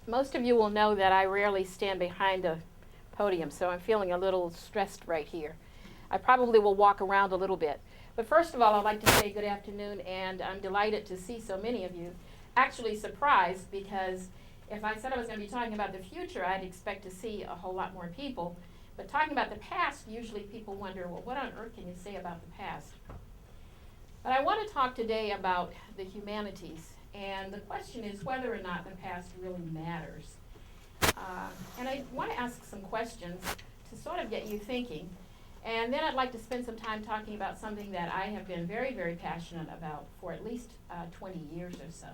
Most of you will know that I rarely stand behind a podium, so I'm feeling a little stressed right here. I probably will walk around a little bit. But first of all, I'd like to say good afternoon, and I'm delighted to see so many of you. Actually surprised, because if I said I was going to be talking about the future, I'd expect to see a whole lot more people. But talking about the past, usually people wonder, well, what on earth can you say about the past? But I want to talk today about the humanities. And the question is whether or not the past really matters. And I want to ask some questions to sort of get you thinking. And then I'd like to spend some time talking about something that I have been very, very passionate about for at least 20 years or so.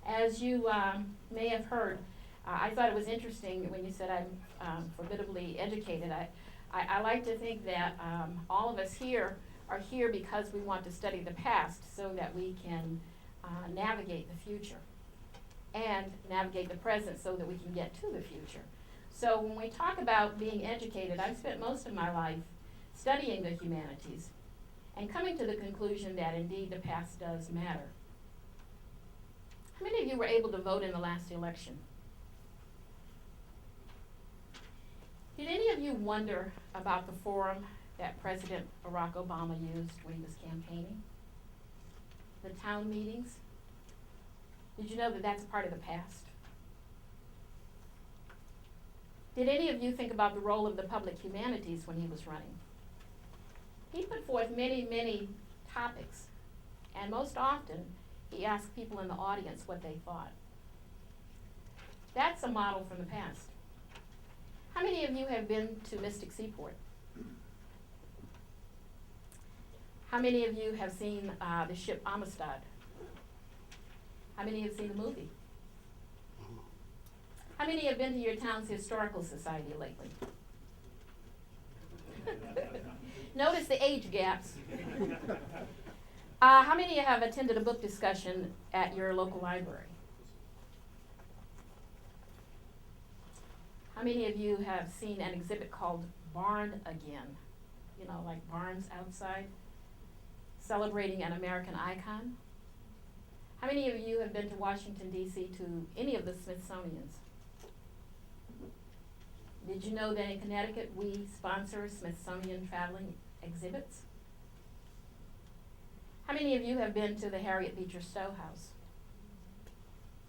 As you may have heard, I thought it was interesting when you said I'm forbiddably educated. I like to think that all of us here are here because we want to study the past so that we can navigate the future and navigate the present so that we can get to the future. So when we talk about being educated, I've spent most of my life studying the humanities and coming to the conclusion that indeed the past does matter. How many of you were able to vote in the last election? Did any of you wonder about the forum that President Barack Obama used when he was campaigning? The town meetings? Did you know that that's part of the past? Did any of you think about the role of the public humanities when he was running? He put forth many, many topics, and most often he asked people in the audience what they thought. That's a model from the past. How many of you have been to Mystic Seaport? How many of you have seen the ship Amistad? How many have seen the movie? How many have been to your town's historical society lately? Notice the age gaps. How many have attended a book discussion at your local library? How many of you have seen an exhibit called Barn Again? You know, like barns outside, celebrating an American icon? How many of you have been to Washington, D.C. to any of the Smithsonians? Did you know that in Connecticut we sponsor Smithsonian traveling exhibits? How many of you have been to the Harriet Beecher Stowe House?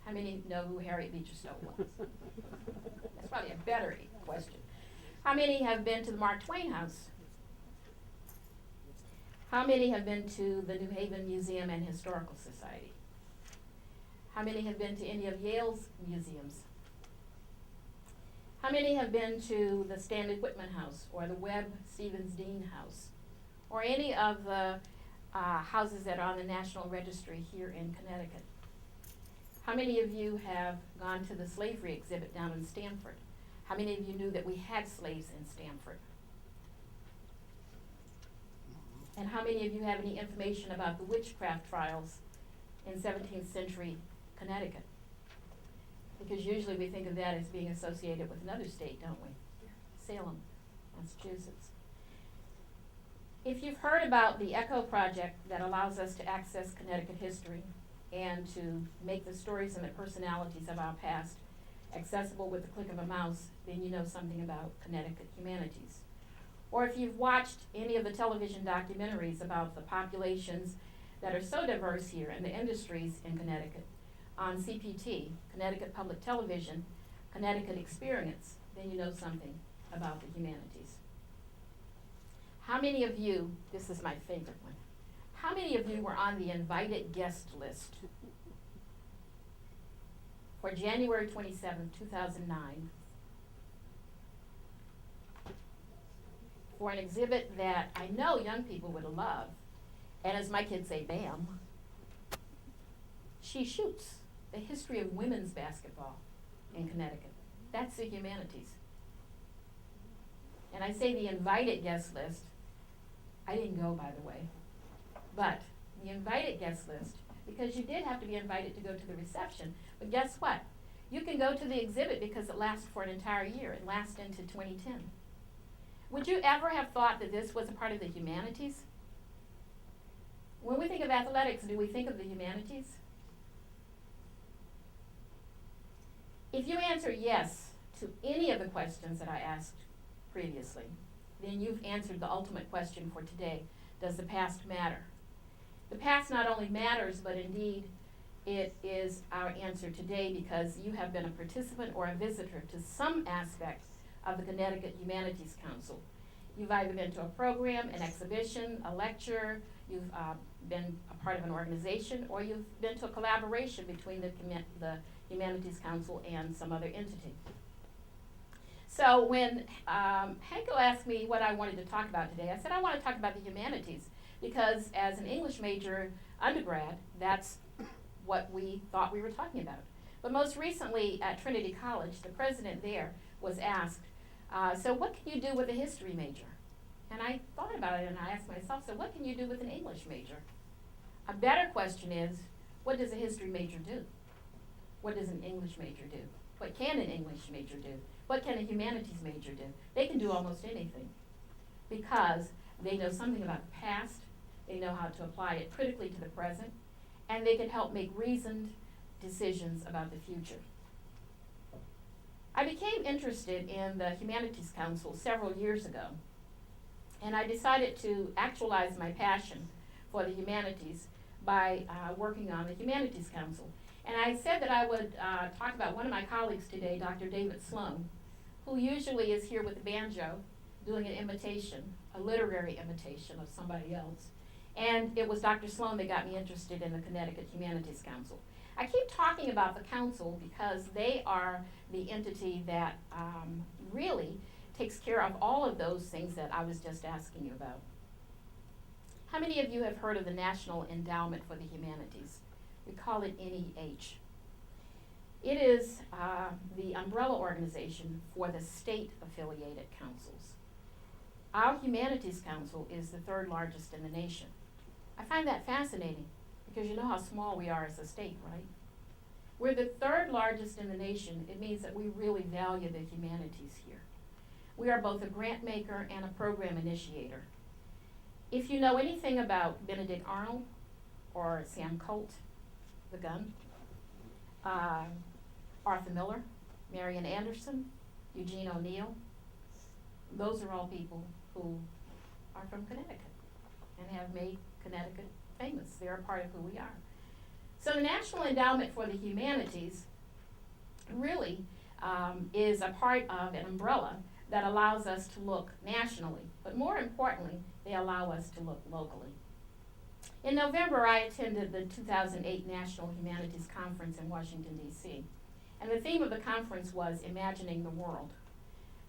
How many know who Harriet Beecher Stowe was? That's probably a better question. How many have been to the Mark Twain House? How many have been to the New Haven Museum and Historical Society? How many have been to any of Yale's museums? How many have been to the Stanley Whitman House or the Webb Stevens Dean House or any of the houses that are on the National Registry here in Connecticut? How many of you have gone to the slavery exhibit down in Stamford? How many of you knew that we had slaves in Stamford? And how many of you have any information about the witchcraft trials in 17th century Connecticut? Because usually we think of that as being associated with another state, don't we? Salem, Massachusetts. If you've heard about the ECHO project that allows us to access Connecticut history and to make the stories and the personalities of our past accessible with the click of a mouse, then you know something about Connecticut Humanities. Or if you've watched any of the television documentaries about the populations that are so diverse here and the industries in Connecticut on CPT, Connecticut Public Television, Connecticut Experience, then you know something about the humanities. How many of you, this is my favorite one, how many of you were on the invited guest list for January 27, 2009 for an exhibit that I know young people would love, and as my kids say, BAM, She Shoots, the history of women's basketball in Connecticut. That's the humanities. And I say the invited guest list. I didn't go, by the way. But the invited guest list, because you did have to be invited to go to the reception. But guess what? You can go to the exhibit because it lasts for an entire year. It lasts into 2010. Would you ever have thought that this was a part of the humanities? When we think of athletics, do we think of the humanities? If you answer yes to any of the questions that I asked previously, then you've answered the ultimate question for today. Does the past matter? The past not only matters, but indeed it is our answer today because you have been a participant or a visitor to some aspect of the Connecticut Humanities Council. You've either been to a program, an exhibition, a lecture, you've been a part of an organization, or you've been to a collaboration between the Humanities Council and some other entity. So when Hanko asked me what I wanted to talk about today, I said I want to talk about the humanities because as an English major undergrad, that's what we thought we were talking about. But most recently at Trinity College, the president there was asked, so what can you do with a history major? And I thought about it and I asked myself, so what can you do with an English major? A better question is, what does a history major do? What does an English major do? What can an English major do? What can a humanities major do? They can do almost anything because they know something about the past, they know how to apply it critically to the present, and they can help make reasoned decisions about the future. I became interested in the Humanities Council several years ago, and I decided to actualize my passion for the humanities by working on the Humanities Council. And I said that I would talk about one of my colleagues today, Dr. David Sloan, who usually is here with the banjo doing an imitation, a literary imitation of somebody else. And it was Dr. Sloan that got me interested in the Connecticut Humanities Council. I keep talking about the council because they are the entity that really takes care of all of those things that I was just asking you about. How many of you have heard of the National Endowment for the Humanities? We call it NEH. It is the umbrella organization for the state-affiliated councils. Our Humanities Council is the third largest in the nation. I find that fascinating because you know how small we are as a state, right? We're the third largest in the nation. It means that we really value the humanities here. We are both a grant maker and a program initiator. If you know anything about Benedict Arnold or Sam Colt, the gun, Arthur Miller, Marian Anderson, Eugene O'Neill, those are all people who are from Connecticut and have made Connecticut famous. They're a part of who we are. So the National Endowment for the Humanities really is a part of an umbrella that allows us to look nationally, but more importantly, they allow us to look locally. In November, I attended the 2008 National Humanities Conference in Washington, D.C., and the theme of the conference was Imagining the World.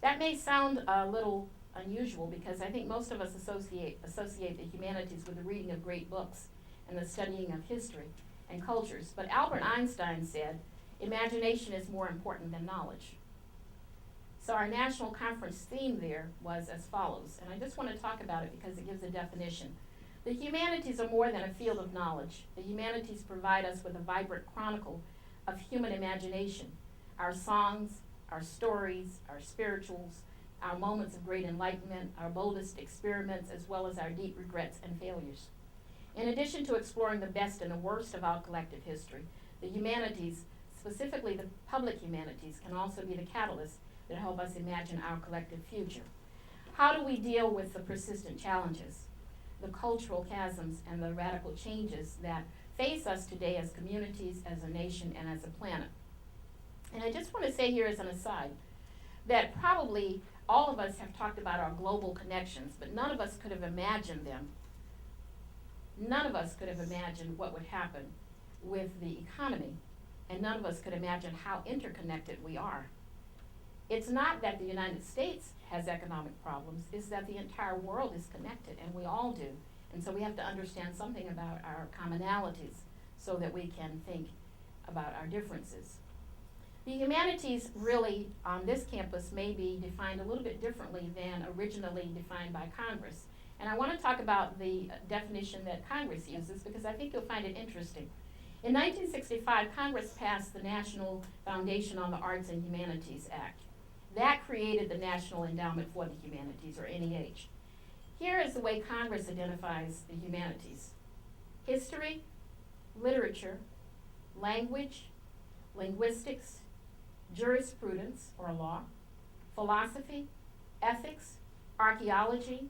That may sound a little unusual because I think most of us associate the humanities with the reading of great books and the studying of history and cultures, but Albert Einstein said, imagination is more important than knowledge. So our national conference theme there was as follows, and I just want to talk about it because it gives a definition. The humanities are more than a field of knowledge. The humanities provide us with a vibrant chronicle of human imagination, our songs, our stories, our spirituals, our moments of great enlightenment, our boldest experiments, as well as our deep regrets and failures. In addition to exploring the best and the worst of our collective history, the humanities, specifically the public humanities, can also be the catalyst that help us imagine our collective future. How do we deal with the persistent challenges, the cultural chasms, and the radical changes that face us today as communities, as a nation, and as a planet? And I just want to say here as an aside that probably all of us have talked about our global connections, but none of us could have imagined them. None of us could have imagined what would happen with the economy, and none of us could imagine how interconnected we are. It's not that the United States has economic problems, it's that the entire world is connected, and we all do. And so we have to understand something about our commonalities so that we can think about our differences. The humanities really on this campus may be defined a little bit differently than originally defined by Congress. And I want to talk about the definition that Congress uses because I think you'll find it interesting. In 1965, Congress passed the National Foundation on the Arts and Humanities Act. That created the National Endowment for the Humanities, or NEH. Here is the way Congress identifies the humanities: history, literature, language, linguistics, jurisprudence or law, philosophy, ethics, archaeology,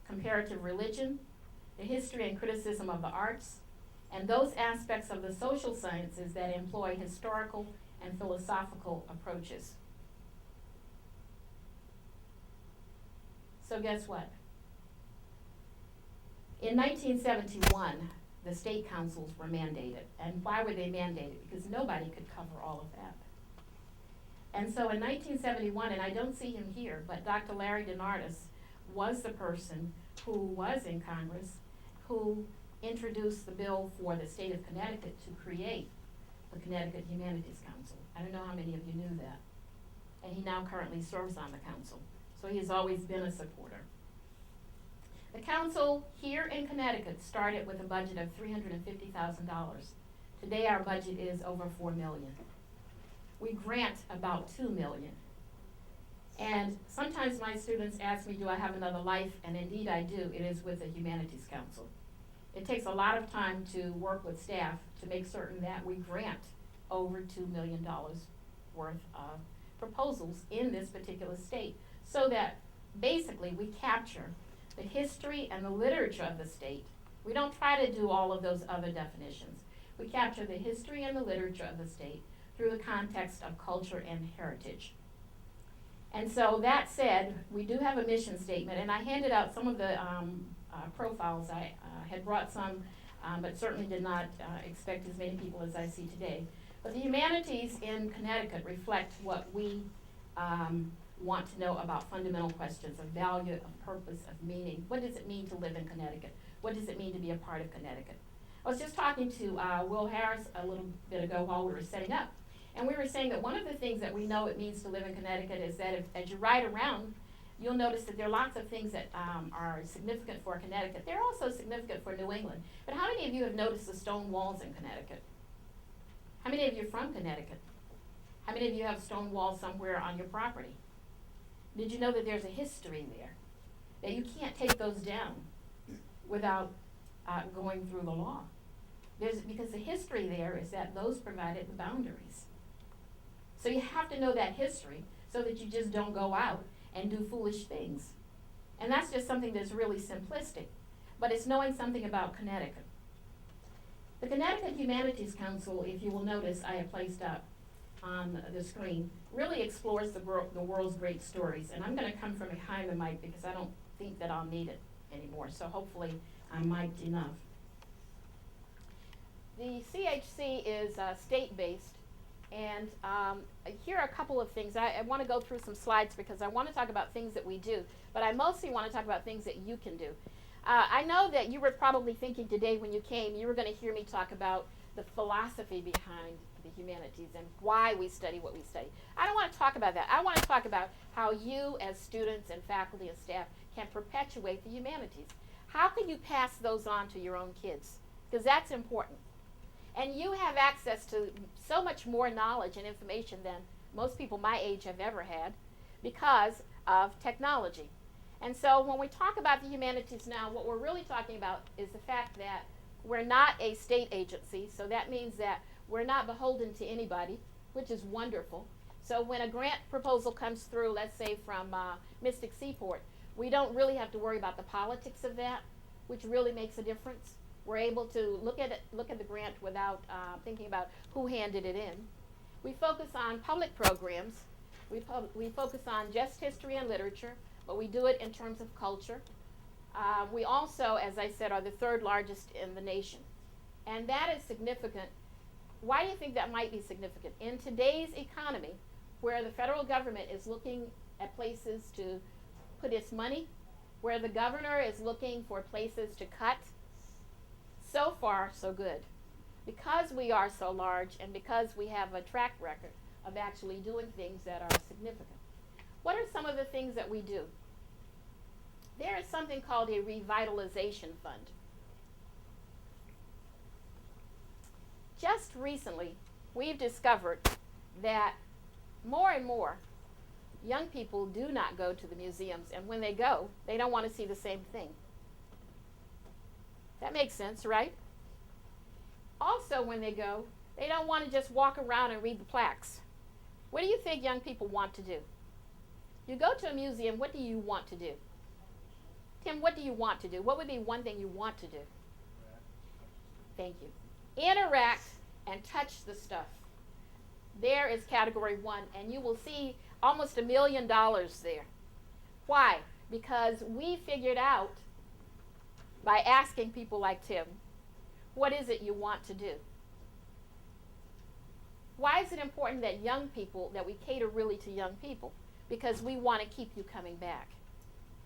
comparative religion, the history and criticism of the arts, and those aspects of the social sciences that employ historical and philosophical approaches. So guess what? In 1971, the state councils were mandated. And why were they mandated? Because nobody could cover all of that. And so in 1971, and I don't see him here, but Dr. Larry DeNardis was the person who was in Congress who introduced the bill for the state of Connecticut to create the Connecticut Humanities Council. I don't know how many of you knew that. And he now currently serves on the council. So he has always been a supporter. The council here in Connecticut started with a budget of $350,000. Today our budget is over $4 million. We grant about $2 million. And sometimes my students ask me, do I have another life? And indeed I do. It is with the Humanities Council. It takes a lot of time to work with staff to make certain that we grant over $2 million worth of proposals in this particular state, so that basically we capture the history and the literature of the state. We don't try to do all of those other definitions. We capture the history and the literature of the state through the context of culture and heritage. And so that said, we do have a mission statement, and I handed out some of the profiles. I had brought some, but certainly did not expect as many people as I see today. But the humanities in Connecticut reflect what we want to know about fundamental questions of value, of purpose, of meaning. What does it mean to live in Connecticut? What does it mean to be a part of Connecticut? I was just talking to Will Harris a little bit ago while we were setting up. And we were saying that one of the things that we know it means to live in Connecticut is that if, as you ride around, you'll notice that there are lots of things that are significant for Connecticut. They're also significant for New England. But how many of you have noticed the stone walls in Connecticut? How many of you are from Connecticut? How many of you have stone walls somewhere on your property? Did you know that there's a history there? That you can't take those down without going through the law. Because the history there is that those provided the boundaries. So you have to know that history so that you just don't go out and do foolish things. And that's just something that's really simplistic, but it's knowing something about Connecticut. The Connecticut Humanities Council, if you will notice, I have placed up on the screen, really explores the world's great stories. And I'm going to come from behind the mic because I don't think that I'll need it anymore. So hopefully I'm mic'd enough. The CHC is state-based, and here are a couple of things. I want to go through some slides because I want to talk about things that we do, but I mostly want to talk about things that you can do. I know that you were probably thinking today when you came, you were going to hear me talk about the philosophy behind the humanities and why we study what we study. I don't want to talk about that. I want to talk about how you as students and faculty and staff can perpetuate the humanities. How can you pass those on to your own kids? Because that's important. And you have access to so much more knowledge and information than most people my age have ever had because of technology. And so when we talk about the humanities now, what we're really talking about is the fact that we're not a state agency, so that means that we're not beholden to anybody, which is wonderful. So when a grant proposal comes through, let's say from Mystic Seaport, we don't really have to worry about the politics of that, which really makes a difference. We're able to look at the grant without thinking about who handed it in. We focus on public programs. We focus on just history and literature, but we do it in terms of culture. We also, as I said, are the third largest in the nation. And that is significant. Why do you think that might be significant? In today's economy, where the federal government is looking at places to put its money, where the governor is looking for places to cut, so far, so good. Because we are so large and because we have a track record of actually doing things that are significant. What are some of the things that we do? There is something called a Revitalization Fund. Just recently, we've discovered that more and more young people do not go to the museums, and when they go, they don't want to see the same thing. That makes sense, right? Also, when they go, they don't want to just walk around and read the plaques. What do you think young people want to do? You go to a museum, what do you want to do? Tim, what do you want to do? What would be one thing you want to do? Thank you. Interact and touch the stuff. There is category 1, and you will see almost $1 million there. Why? Because we figured out by asking people like Tim, what is it you want to do? Why is it important that young people, that we cater really to young people? Because we want to keep you coming back.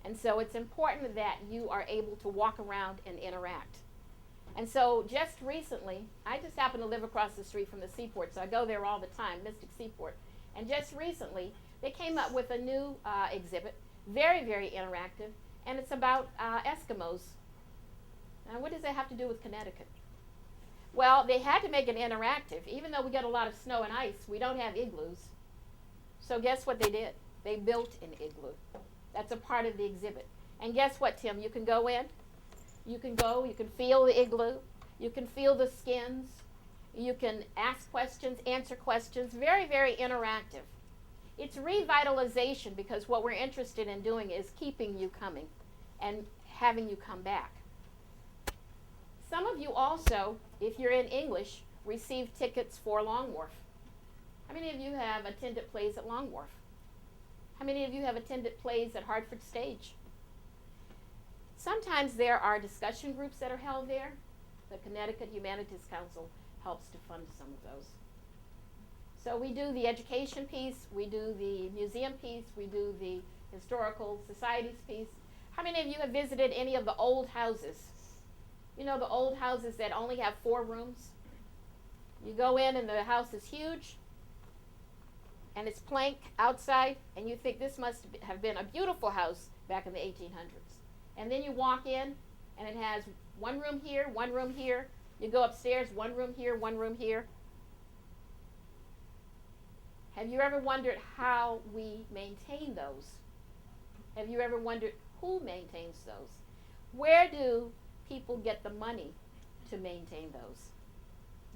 And so it's important that you are able to walk around and interact. And so just recently, I just happen to live across the street from the seaport, so I go there all the time, Mystic Seaport. And just recently, they came up with a new exhibit, very, very interactive, and it's about Eskimos. Now, what does that have to do with Connecticut? Well, they had to make it interactive. Even though we get a lot of snow and ice, we don't have igloos. So guess what they did? They built an igloo. That's a part of the exhibit. And guess what, Tim? You can go in. You can go. You can feel the igloo. You can feel the skins. You can ask questions, answer questions. Very, very interactive. It's revitalization, because what we're interested in doing is keeping you coming and having you come back. Some of you also, if you're in English, receive tickets for Long Wharf. How many of you have attended plays at Long Wharf? How many of you have attended plays at Hartford Stage? Sometimes there are discussion groups that are held there. The Connecticut Humanities Council helps to fund some of those. So we do the education piece, we do the museum piece, we do the historical societies piece. How many of you have visited any of the old houses? You know, the old houses that only have 4 rooms? You go in and the house is huge, and it's plank outside, and you think this must have been a beautiful house back in the 1800s. And then you walk in, and it has 1 room here, 1 room here. You go upstairs, 1 room here, 1 room here. Have you ever wondered how we maintain those? Have you ever wondered who maintains those? Where do people get the money to maintain those?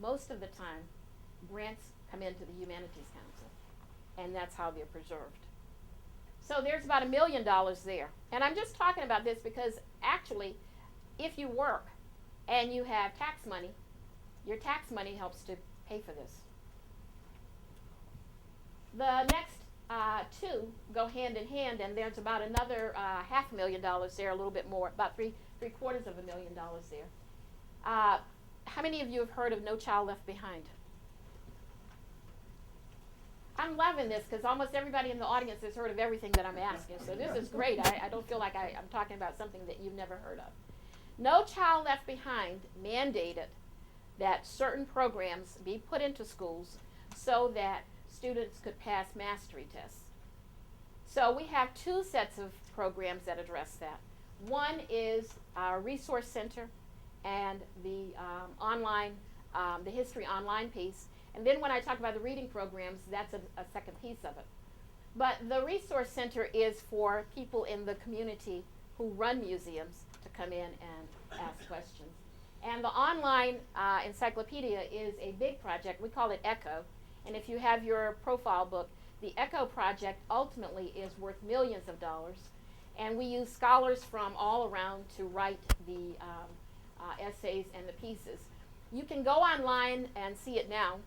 Most of the time, grants come into the Humanities Council, and that's how they're preserved. So there's about $1 million there. And I'm just talking about this because actually, if you work and you have tax money, your tax money helps to pay for this. The next 2 go hand in hand, and there's about another $500,000 there, a little bit more, about $750,000 there. How many of you have heard of No Child Left Behind? I'm loving this because almost everybody in the audience has heard of everything that I'm asking, so this is great. I don't feel like I'm talking about something that you've never heard of. No Child Left Behind mandated that certain programs be put into schools so that students could pass mastery tests. So we have 2 sets of programs that address that. One is our resource center and the online, the history online piece. And then when I talk about the reading programs, that's a second piece of it. But the resource center is for people in the community who run museums to come in and ask questions. And the online encyclopedia is a big project. We call it ECHO. And if you have your profile book, the ECHO project ultimately is worth millions of dollars. And we use scholars from all around to write the essays and the pieces. You can go online and see it now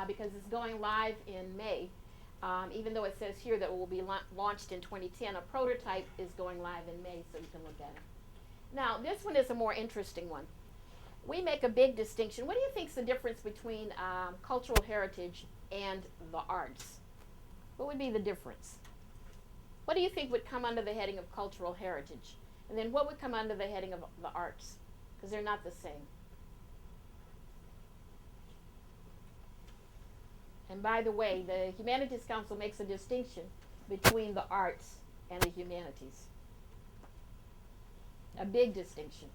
because it's going live in May. Even though it says here that it will be launched in 2010, a prototype is going live in May, so you can look at it. Now, this one is a more interesting one. We make a big distinction. What do you think is the difference between cultural heritage and the arts? What would be the difference? What do you think would come under the heading of cultural heritage? And then what would come under the heading of the arts? Because they're not the same. And by the way, the Humanities Council makes a distinction between the arts and the humanities. A big distinction.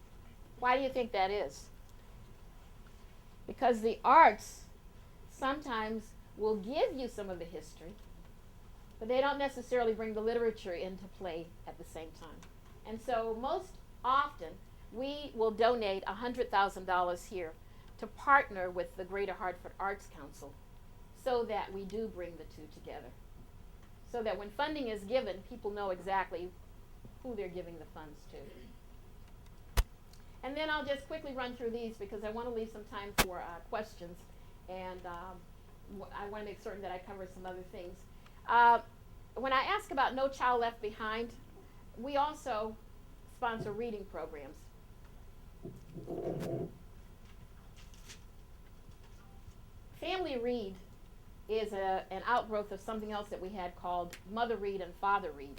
Why do you think that is? Because the arts sometimes will give you some of the history, but they don't necessarily bring the literature into play at the same time. And so most often, we will donate $100,000 here to partner with the Greater Hartford Arts Council so that we do bring the two together. So that when funding is given, people know exactly who they're giving the funds to. And then I'll just quickly run through these because I want to leave some time for questions, and I want to make certain that I cover some other things. When I ask about No Child Left Behind, we also sponsor reading programs. Family Read is an outgrowth of something else that we had called Mother Read and Father Read.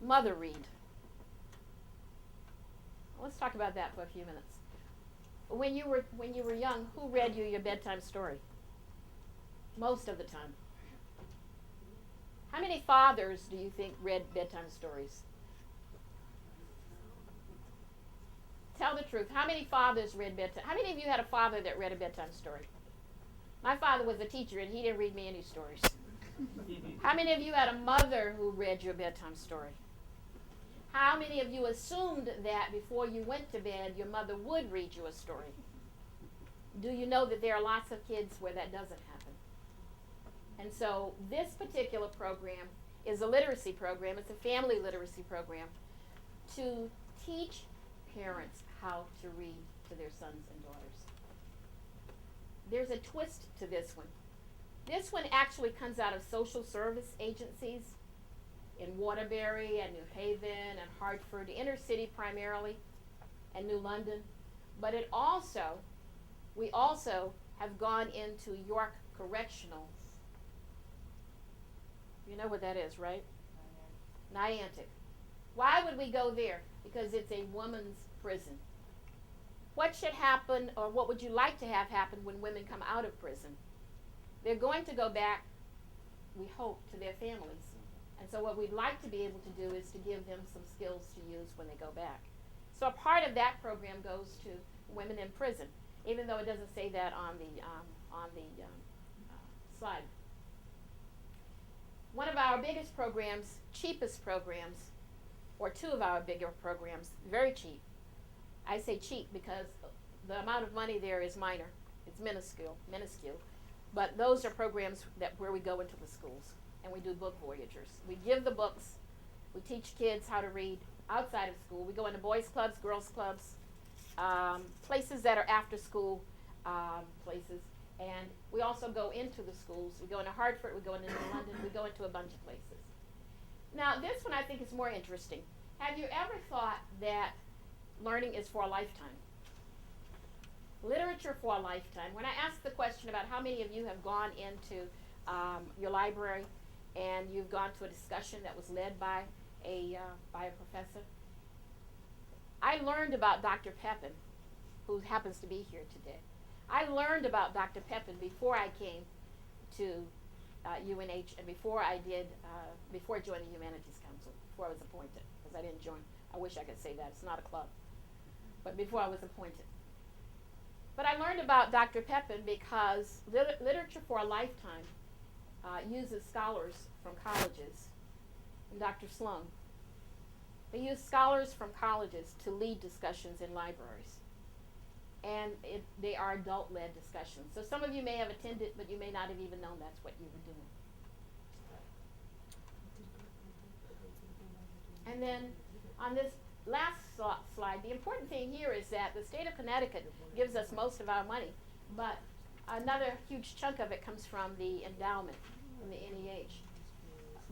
Mother Read. Let's talk about that for a few minutes. When you were young, who read you your bedtime story? Most of the time. How many fathers do you think read bedtime stories? Tell the truth. How many fathers read bedtime? How many of you had a father that read a bedtime story? My father was a teacher and he didn't read me any stories. How many of you had a mother who read your bedtime story? How many of you assumed that before you went to bed, your mother would read you a story? Do you know that there are lots of kids where that doesn't happen? And so this particular program is a literacy program. It's a family literacy program to teach parents how to read to their sons and daughters. There's a twist to this one. This one actually comes out of social service agencies in Waterbury and New Haven and Hartford, inner city primarily, and New London. But we also have gone into York Correctional. You know what that is, right? Niantic. Why would we go there? Because it's a woman's prison. What should happen, or what would you like to have happen when women come out of prison? They're going to go back, we hope, to their families. And so what we'd like to be able to do is to give them some skills to use when they go back. So a part of that program goes to women in prison, even though it doesn't say that on the slide. One of our biggest programs, cheapest programs, or two of our bigger programs, very cheap. I say cheap because the amount of money there is minor. It's minuscule. But those are programs where we go into the schools and we do book voyagers. We give the books. We teach kids how to read outside of school. We go into boys' clubs, girls' clubs, places that are after school places. And we also go into the schools. We go into Hartford. We go into London. We go into a bunch of places. Now, this one I think is more interesting. Have you ever thought that learning is for a lifetime? Literature for a lifetime. When I asked the question about how many of you have gone into your library and you've gone to a discussion that was led by a professor, I learned about Dr. Pepin, who happens to be here today. I learned about Dr. Pepin before I came to UNH and before I joined the Humanities Council, before I was appointed, because I didn't join. I wish I could say that. It's not a club. But before I was appointed. But I learned about Dr. Pepin because Literature for a Lifetime uses scholars from colleges, and Dr. Sloan. They use scholars from colleges to lead discussions in libraries. And they are adult-led discussions. So some of you may have attended, but you may not have even known that's what you were doing. And then on this last slide, the important thing here is that the state of Connecticut gives us most of our money, but another huge chunk of it comes from the Endowment, from the NEH.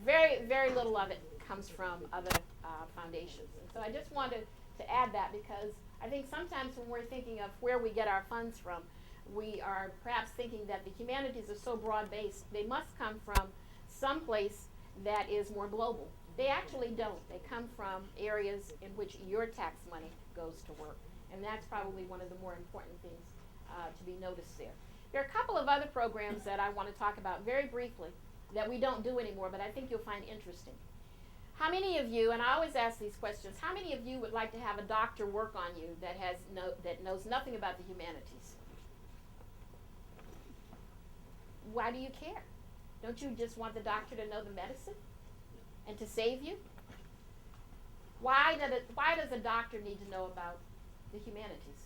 Very, very little of it comes from other foundations. And so I just wanted to add that because I think sometimes when we're thinking of where we get our funds from, we are perhaps thinking that the humanities are so broad-based, they must come from some place that is more global. They actually don't. They come from areas in which your tax money goes to work. And that's probably one of the more important things to be noticed there. There are a couple of other programs that I want to talk about very briefly that we don't do anymore, but I think you'll find interesting. How many of you, and I always ask these questions, how many of you would like to have a doctor work on you that knows nothing about the humanities? Why do you care? Don't you just want the doctor to know the medicine and to save you? Why does a doctor need to know about the humanities?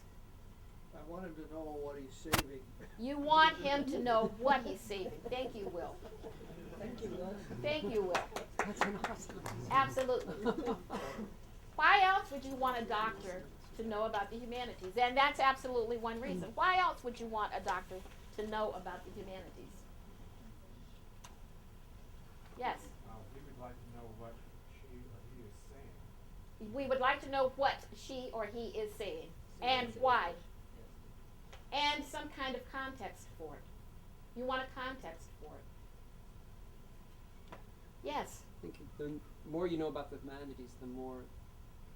I want him to know what he's saving. You want him to know what he's saving. Thank you, Will. Thank you, Will. Thank you, Will. That's an awesome. Absolutely. Why else would you want a doctor to know about the humanities? And that's absolutely one reason. Why else would you want a doctor to know about the humanities? Yes? We would like to know what she or he is saying. We would like to know what she or he is saying and why. And some kind of context for it. You want a context for it. Yes? I think the more you know about the humanities, the more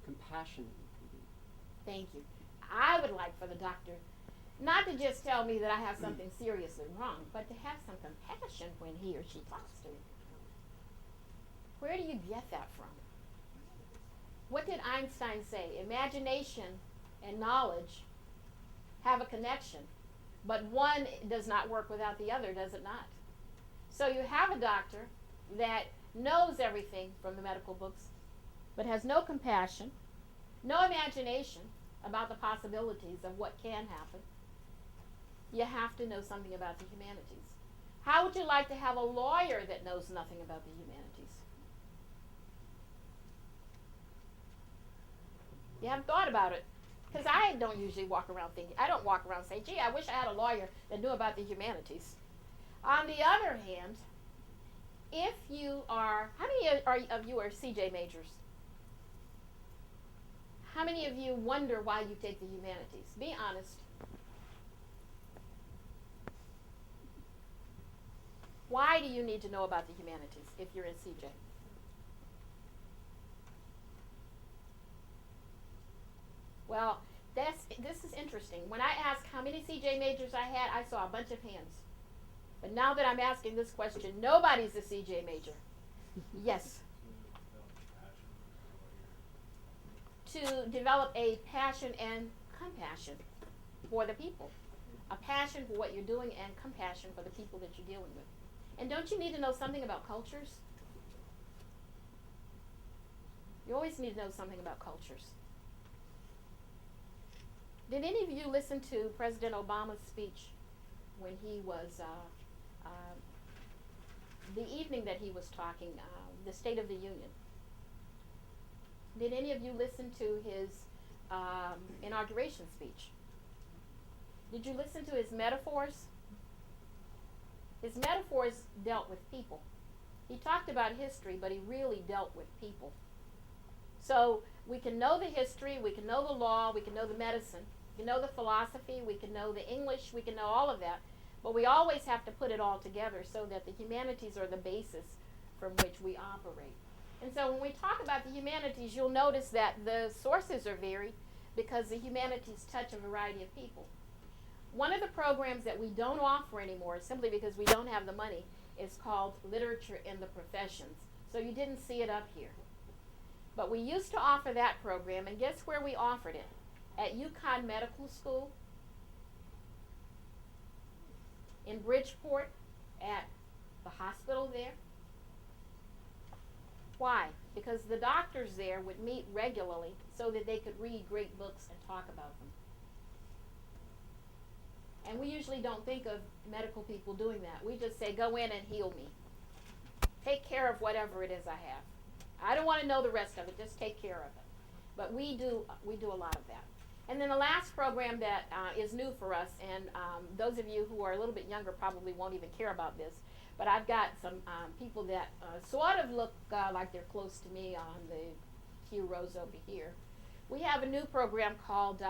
compassionate you can be. Thank you. I would like for the doctor not to just tell me that I have something seriously wrong, but to have some compassion when he or she talks to me. Where do you get that from? What did Einstein say? Imagination and knowledge have a connection, but one does not work without the other, does it not? So you have a doctor that knows everything from the medical books, but has no compassion, no imagination about the possibilities of what can happen. You have to know something about the humanities. How would you like to have a lawyer that knows nothing about the humanities? You haven't thought about it. Because I don't usually walk around thinking, I don't walk around saying, gee, I wish I had a lawyer that knew about the humanities. On the other hand, if you are, how many of you are CJ majors? How many of you wonder why you take the humanities? Be honest. Why do you need to know about the humanities if you're in CJ? Well, this is interesting. When I asked how many CJ majors I had, I saw a bunch of hands. But now that I'm asking this question, nobody's a CJ major. Yes. To develop a passion and compassion for the people. A passion for what you're doing and compassion for the people that you're dealing with. And don't you need to know something about cultures? You always need to know something about cultures. Did any of you listen to President Obama's speech when he was, the evening that he was talking, the State of the Union? Did any of you listen to his inauguration speech? Did you listen to his metaphors? His metaphors dealt with people. He talked about history, but he really dealt with people. So we can know the history, we can know the law, we can know the medicine, we can know the philosophy, we can know the English, we can know all of that, but we always have to put it all together so that the humanities are the basis from which we operate. And so when we talk about the humanities, you'll notice that the sources are varied because the humanities touch a variety of people. One of the programs that we don't offer anymore, simply because we don't have the money, is called Literature in the Professions. So you didn't see it up here. But we used to offer that program, and guess where we offered it? At UConn Medical School, in Bridgeport, at the hospital there. Why? Because the doctors there would meet regularly so that they could read great books and talk about them. And we usually don't think of medical people doing that. We just say, go in and heal me. Take care of whatever it is I have. I don't want to know the rest of it, just take care of it. But we do a lot of that. And then the last program that is new for us, and those of you who are a little bit younger probably won't even care about this, but I've got some people that sort of look like they're close to me on the few rows over here. We have a new program called,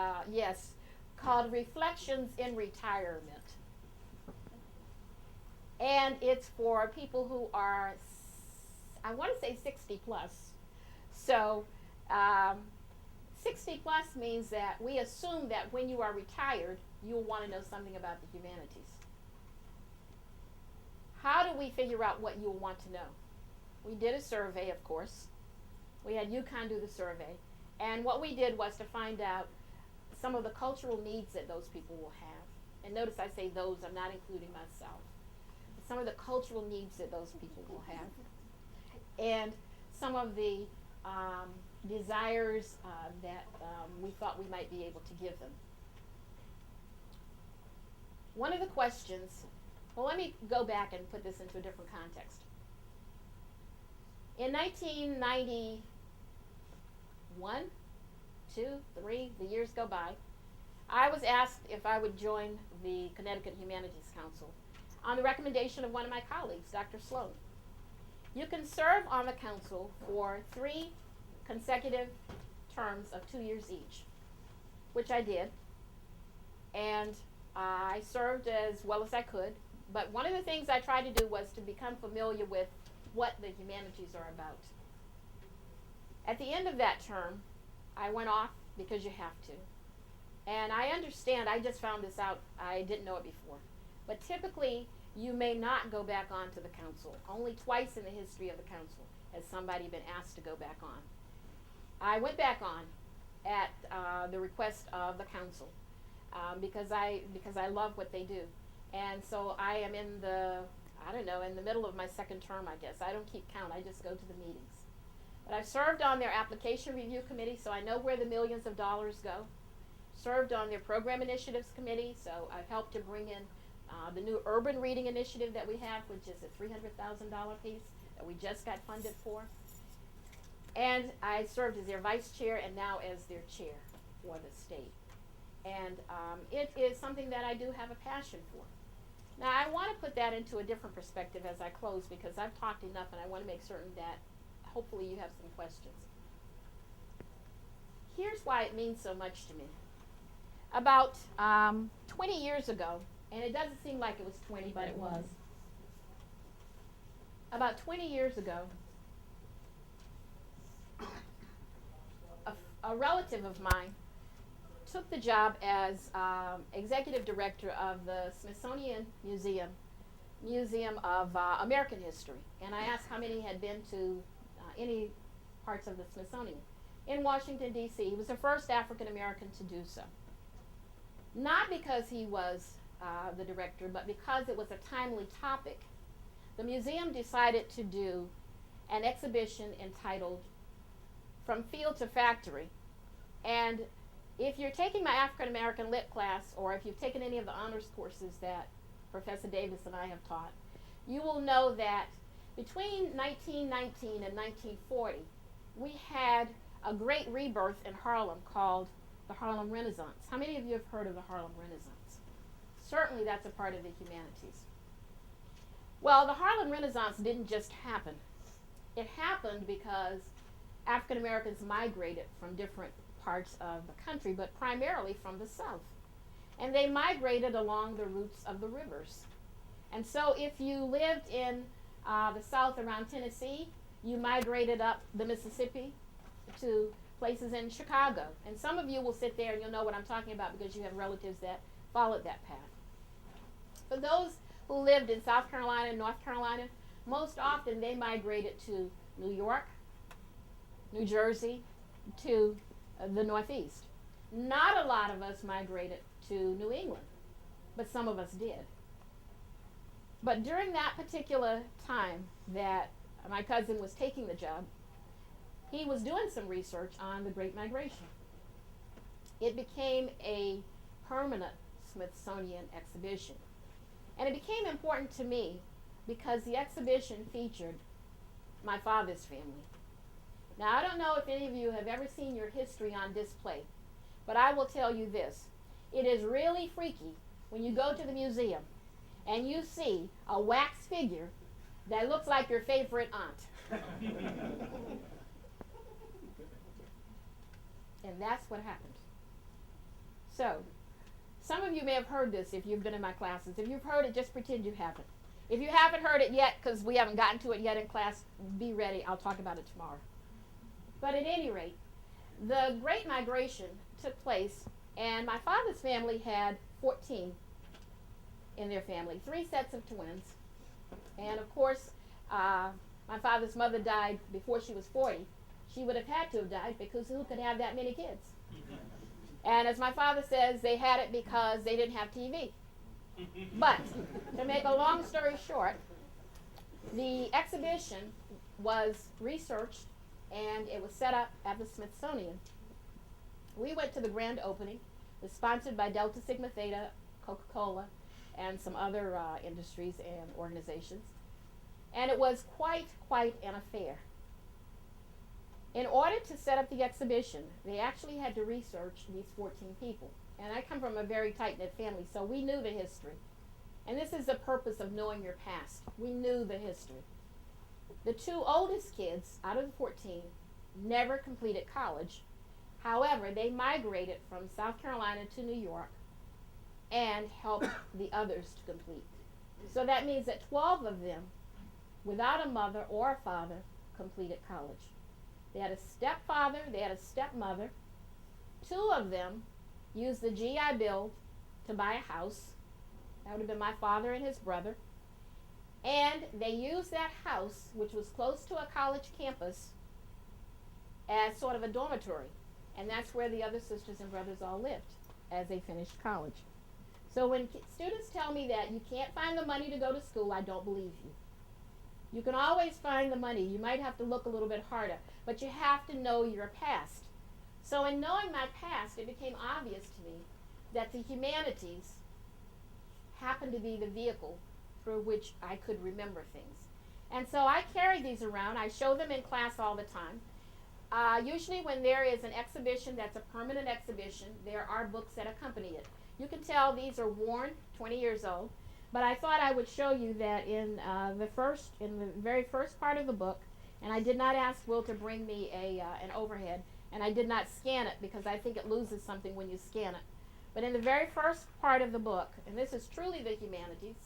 called Reflections in Retirement. And it's for people who are, I want to say 60 plus. So 60 plus means that we assume that when you are retired, you'll want to know something about the humanities. How do we figure out what you'll want to know? We did a survey, of course. We had UConn do the survey. And what we did was to find out some of the cultural needs that those people will have. And notice I say those, I'm not including myself. But some of the cultural needs that those people will have. And some of the desires that we thought we might be able to give them. one of the questions, well, let me go back and put this into a different context. In 1991, 2, 3, the years go by, I was asked if I would join the Connecticut Humanities Council on the recommendation of one of my colleagues, Dr. Sloan. You can serve on the council for 3 consecutive terms of 2 years each, which I did. And I served as well as I could. But one of the things I tried to do was to become familiar with what the humanities are about. At the end of that term, I went off because you have to. And I understand, I just found this out, I didn't know it before. But typically, you may not go back onto the council. Only twice in the history of the council has somebody been asked to go back on. I went back on at the request of the council because I love what they do. And so I am in the middle of my second term, I guess. I don't keep count, I just go to the meetings. But I've served on their application review committee, so I know where the millions of dollars go. Served on their program initiatives committee, so I've helped to bring in the new urban reading initiative that we have, which is a $300,000 piece that we just got funded for. And I served as their vice chair and now as their chair for the state. And it is something that I do have a passion for. Now I want to put that into a different perspective as I close because I've talked enough and I want to make certain that hopefully you have some questions. Here's why it means so much to me. About 20 years ago, and it doesn't seem like it was 20, but it was. About 20 years ago, a relative of mine took the job as executive director of the Smithsonian Museum of American History. And I asked how many had been to any parts of the Smithsonian. In Washington, D.C., he was the first African American to do so. Not because he was the director, but because it was a timely topic. The museum decided to do an exhibition entitled From Field to Factory. And if you're taking my African American Lit class, or if you've taken any of the honors courses that Professor Davis and I have taught, you will know that between 1919 and 1940, we had a great rebirth in Harlem called the Harlem Renaissance. How many of you have heard of the Harlem Renaissance? Certainly that's a part of the humanities. Well, the Harlem Renaissance didn't just happen. It happened because African Americans migrated from different parts of the country, but primarily from the South. And they migrated along the routes of the rivers. And so if you lived in the South around Tennessee, you migrated up the Mississippi to places in Chicago. And some of you will sit there and you'll know what I'm talking about because you have relatives that followed that path. For those who lived in South Carolina and North Carolina, most often they migrated to New York, New Jersey, to the Northeast. Not a lot of us migrated to New England, but some of us did. But during that particular time that my cousin was taking the job, he was doing some research on the Great Migration. It became a permanent Smithsonian exhibition. And it became important to me because the exhibition featured my father's family. Now, I don't know if any of you have ever seen your history on display, but I will tell you this. It is really freaky when you go to the museum and you see a wax figure that looks like your favorite aunt. And that's what happened. So, some of you may have heard this if you've been in my classes. If you've heard it, just pretend you haven't. If you haven't heard it yet, because we haven't gotten to it yet in class, be ready. I'll talk about it tomorrow. But at any rate, the Great Migration took place, and my father's family had 14 in their family, 3 sets of twins. And of course, my father's mother died before she was 40. She would have had to have died because who could have that many kids? And as my father says, they had it because they didn't have TV. But to make a long story short, the exhibition was researched and it was set up at the Smithsonian. We went to the grand opening. It was sponsored by Delta Sigma Theta, Coca-Cola, and some other industries and organizations. And it was quite an affair. In order to set up the exhibition, they actually had to research these 14 people. And I come from a very tight-knit family, so we knew the history. And this is the purpose of knowing your past. We knew the history. The two oldest kids out of the 14 never completed college. However, they migrated from South Carolina to New York and helped the others to complete. So that means that 12 of them, without a mother or a father, completed college. They had a stepfather, they had a stepmother. 2 of them used the GI Bill to buy a house. That would have been my father and his brother. And they used that house, which was close to a college campus, as sort of a dormitory. And that's where the other sisters and brothers all lived as they finished college. So when students tell me that you can't find the money to go to school, I don't believe you. You can always find the money. You might have to look a little bit harder, but you have to know your past. So in knowing my past, it became obvious to me that the humanities happened to be the vehicle through which I could remember things. And so I carry these around. I show them in class all the time. Usually when there is an exhibition that's a permanent exhibition, there are books that accompany it. You can tell these are worn, 20 years old, but I thought I would show you that in the very first part of the book, and I did not ask Will to bring me an overhead, and I did not scan it because I think it loses something when you scan it. But in the very first part of the book, and this is truly the humanities,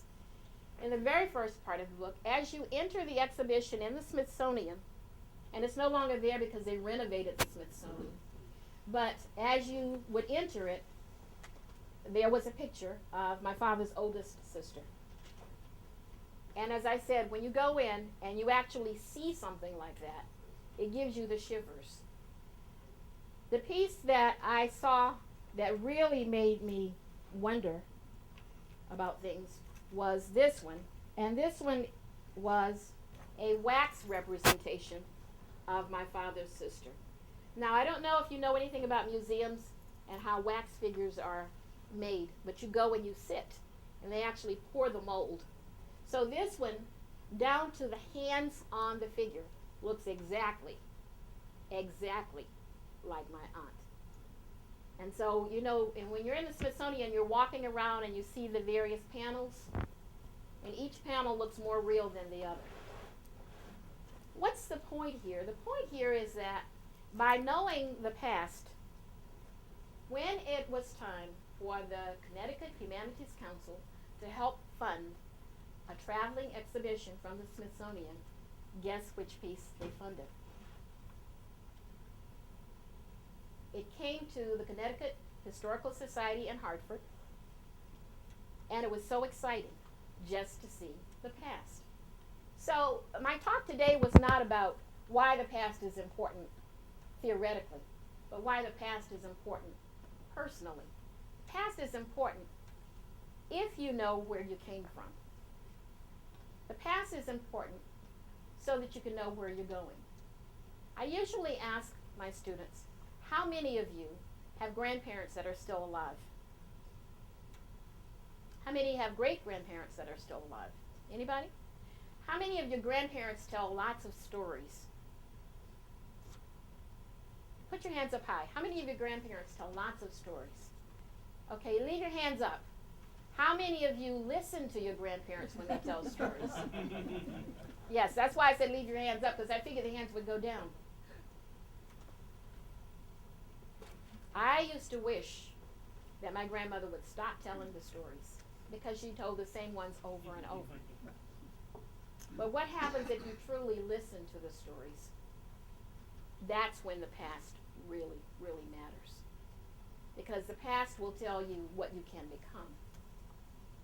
in the very first part of the book, as you enter the exhibition in the Smithsonian, and it's no longer there because they renovated the Smithsonian, but as you would enter it, there was a picture of my father's oldest sister. And as I said, when you go in and you actually see something like that, it gives you the shivers. The piece that I saw that really made me wonder about things was this one. And this one was a wax representation of my father's sister. Now, I don't know if you know anything about museums and how wax figures are made, but you go and you sit, and they actually pour the mold. So this one, down to the hands on the figure, looks exactly like my aunt. And so, you know, and when you're in the Smithsonian, you're walking around and you see the various panels, and each panel looks more real than the other. What's the point here? The point here is that by knowing the past, when it was time for the Connecticut Humanities Council to help fund a traveling exhibition from the Smithsonian, guess which piece they funded? It came to the Connecticut Historical Society in Hartford, and it was so exciting just to see the past. So my talk today was not about why the past is important theoretically, but why the past is important personally. Past is important if you know where you came from. The past is important so that you can know where you're going. I usually ask my students, how many of you have grandparents that are still alive? How many have great-grandparents that are still alive? Anybody? How many of your grandparents tell lots of stories? Put your hands up high. How many of your grandparents tell lots of stories? Okay, leave your hands up. How many of you listen to your grandparents when they tell stories? Yes, that's why I said leave your hands up, because I figured the hands would go down. I used to wish that my grandmother would stop telling the stories because she told the same ones over and over. But what happens if you truly listen to the stories? That's when the past really, really matters. Because the past will tell you what you can become.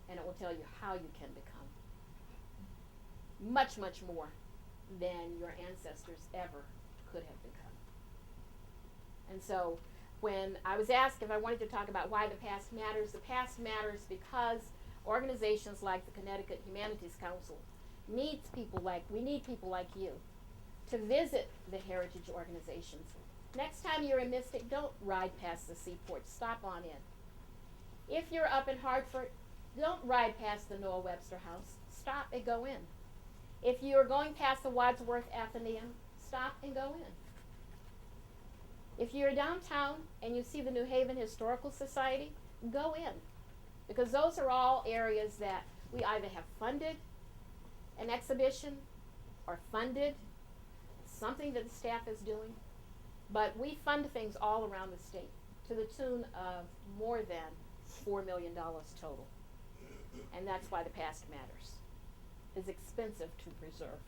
And it will tell you how you can become. Much, much more than your ancestors ever could have become. And so when I was asked if I wanted to talk about why the past matters because organizations like the Connecticut Humanities Council we need people like you to visit the heritage organizations. Next time you're in Mystic, don't ride past the seaport. Stop on in. If you're up in Hartford, don't ride past the Noah Webster House. Stop and go in. If you're going past the Wadsworth Athenaeum, stop and go in. If you're downtown and you see the New Haven Historical Society, go in. Because those are all areas that we either have funded an exhibition or funded something that the staff is doing. But we fund things all around the state to the tune of more than $4 million total. And that's why the past matters. It's expensive to preserve.